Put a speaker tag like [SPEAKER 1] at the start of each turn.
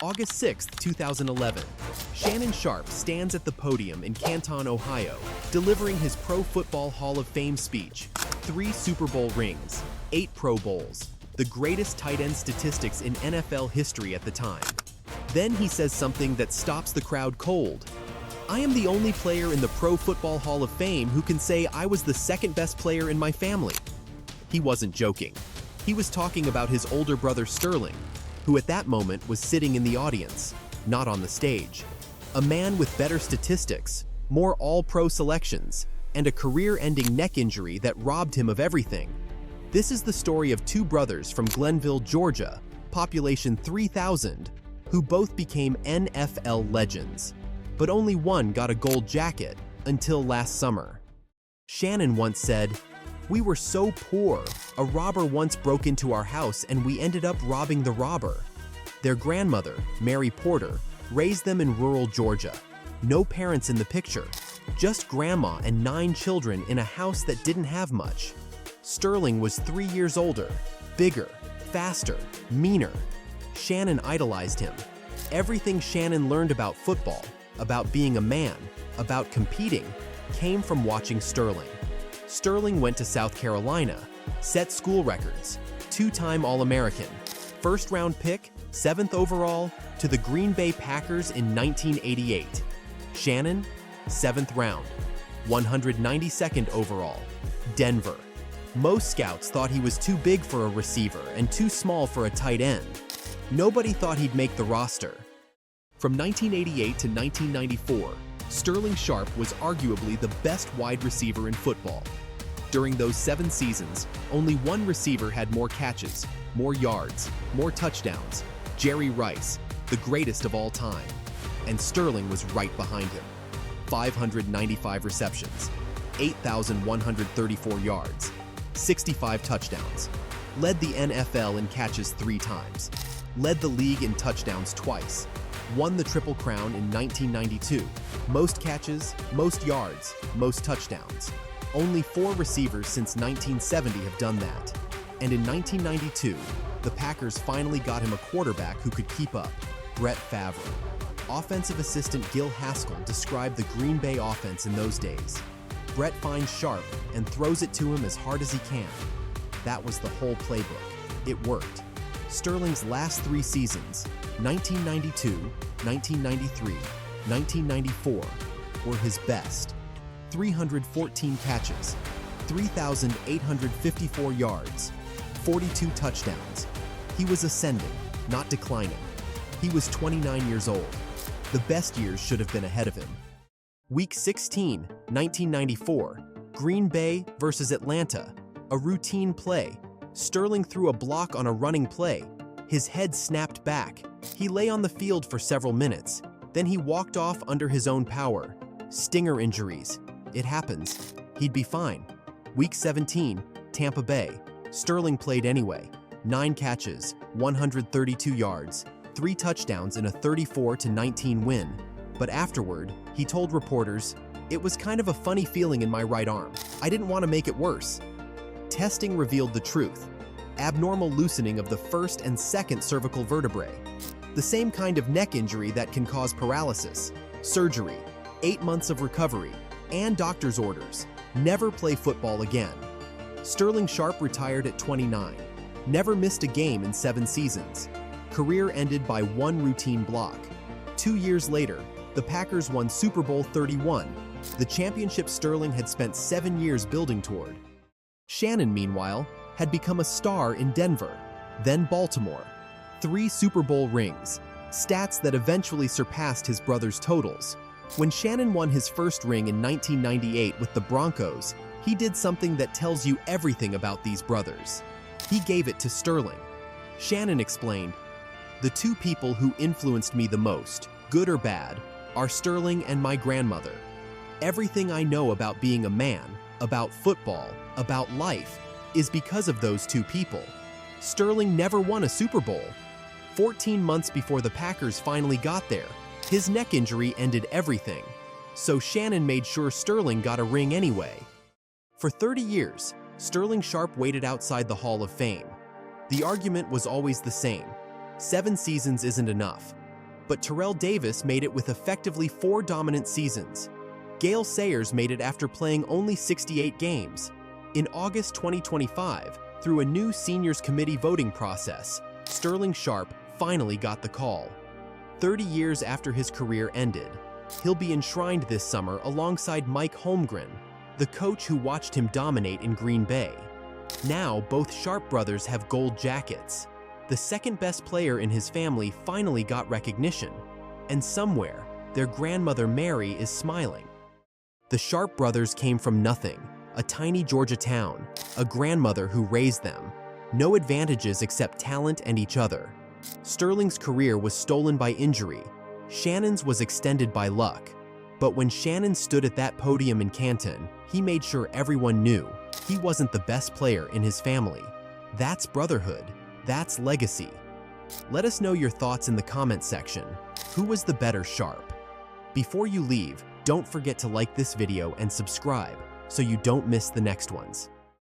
[SPEAKER 1] August 6, 2011. Shannon Sharpe stands at the podium in Canton, Ohio, delivering his Pro Football Hall of Fame speech. 3 Super Bowl rings, 8 Pro Bowls, the greatest tight end statistics in NFL history at the time. Then he says something that stops the crowd cold. "I am the only player in the Pro Football Hall of Fame who can say I was the second best player in my family." He wasn't joking. He was talking about his older brother Sterling, who at that moment was sitting in the audience, not on the stage. A man with better statistics, more All-Pro selections, and a career-ending neck injury that robbed him of everything. This is the story of 2 brothers from Glenville, Georgia, population 3,000, who both became NFL legends. But only one got a gold jacket until last summer. Shannon once said, "We were so poor, a robber once broke into our house and we ended up robbing the robber." Their grandmother, Mary Porter, raised them in rural Georgia. No parents in the picture, just grandma and 9 children in a house that didn't have much. Sterling was 3 years older, bigger, faster, meaner. Shannon idolized him. Everything Shannon learned about football, about being a man, about competing, came from watching Sterling. Sterling went to South Carolina, set school records, 2-time All-American, first-round pick, 7th overall, to the Green Bay Packers in 1988. Shannon, 7th round, 192nd overall, Denver. Most scouts thought he was too big for a receiver and too small for a tight end. Nobody thought he'd make the roster. From 1988 to 1994, Sterling Sharpe was arguably the best wide receiver in football. During those 7 seasons, only one receiver had more catches, more yards, more touchdowns: Jerry Rice, the greatest of all time. And Sterling was right behind him. 595 receptions, 8,134 yards, 65 touchdowns. Led the NFL in catches 3 times. Led the league in touchdowns twice. Won the Triple Crown in 1992. Most catches, most yards, most touchdowns. Only 4 receivers since 1970 have done that. And in 1992, the Packers finally got him a quarterback who could keep up: Brett Favre. Offensive assistant Gil Haskell described the Green Bay offense in those days. Brett finds Sharpe and throws it to him as hard as he can. That was the whole playbook. It worked. Sterling's last 3 seasons, 1992, 1993, 1994, were his best. 314 catches, 3,854 yards, 42 touchdowns. He was ascending, not declining. He was 29 years old. The best years should have been ahead of him. Week 16, 1994, Green Bay versus Atlanta, a routine play. Sterling threw a block on a running play. His head snapped back. He lay on the field for several minutes. Then he walked off under his own power. Stinger injuries. It happens. He'd be fine. Week 17, Tampa Bay. Sterling played anyway. 9 catches, 132 yards, 3 touchdowns in a 34-19 win. But afterward, he told reporters, "It was kind of a funny feeling in my right arm. I didn't want to make it worse." Testing revealed the truth: abnormal loosening of the 1st and 2nd cervical vertebrae. The same kind of neck injury that can cause paralysis. Surgery, 8 months of recovery, and doctor's orders. Never play football again. Sterling Sharpe retired at 29. Never missed a game in 7 seasons. Career ended by 1 routine block. 2 years later, the Packers won Super Bowl 31, the championship Sterling had spent 7 years building toward. Shannon, meanwhile, had become a star in Denver, then Baltimore. 3 Super Bowl rings, stats that eventually surpassed his brother's totals. When Shannon won his first ring in 1998 with the Broncos, he did something that tells you everything about these brothers. He gave it to Sterling. Shannon explained, "The 2 people who influenced me the most, good or bad, are Sterling and my grandmother. Everything I know about being a man, about football, about life, is because of those 2 people." Sterling never won a Super Bowl. 14 months before the Packers finally got there, his neck injury ended everything. So Shannon made sure Sterling got a ring anyway. For 30 years, Sterling Sharpe waited outside the Hall of Fame. The argument was always the same: 7 seasons isn't enough. but Terrell Davis made it with effectively 4 dominant seasons. Gale Sayers made it after playing only 68 games. In August 2025, through a new seniors committee voting process, Sterling Sharpe finally got the call. 30 years after his career ended, he'll be enshrined this summer alongside Mike Holmgren, the coach who watched him dominate in Green Bay. Now, both Sharpe brothers have gold jackets. The second-best player in his family finally got recognition, and somewhere, their grandmother Mary is smiling. The Sharpe brothers came from nothing, a tiny Georgia town, a grandmother who raised them. No advantages except talent and each other. Sterling's career was stolen by injury. Shannon's was extended by luck. But when Shannon stood at that podium in Canton, he made sure everyone knew he wasn't the best player in his family. That's brotherhood. That's legacy. Let us know your thoughts in the comment section. Who was the better Sharpe? Before you leave, don't forget to like this video and subscribe so you don't miss the next ones.